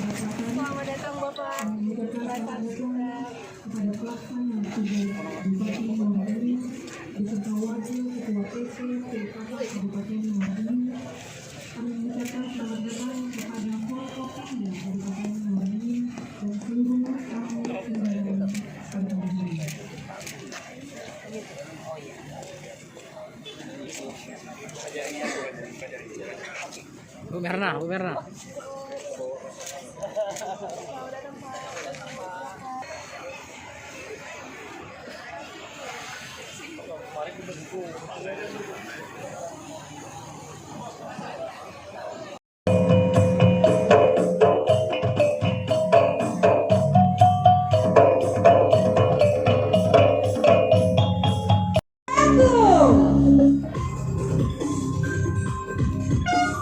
Selamat datang Bapak. Kepada pelaksana Bupati Muarani beserta wakil ketua PC Kabupaten Muarani. Kami mengucapkan selamat datang kepada Forkopimda Kabupaten Muarani dan seluruh tamu undangan pada hari ini. Bu Merna.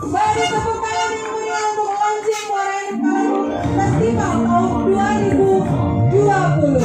Beri tepuk tangan yang meriah untuk launching Muarani Festival tahun 2020.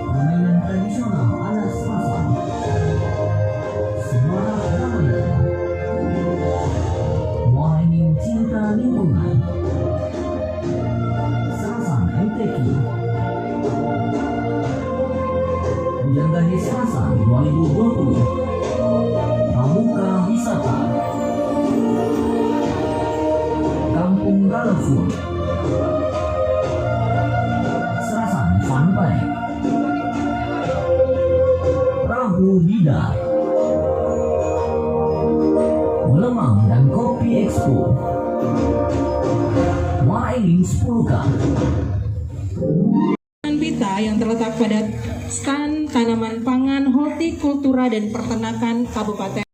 Permainan tradisional ala Serasan, suara Ramayana, Muarani cinta lingkungan, Serasan MTQ, Menjaga Serasan 2020, Pramuka Wisata, Kampung Galafun, Serasan Pantai, Rabu Bida, Lemang dan Kopi Expo, Muarani 10K. Pita yang terletak pada stan tanaman pangan, hortikultura dan peternakan Kabupaten.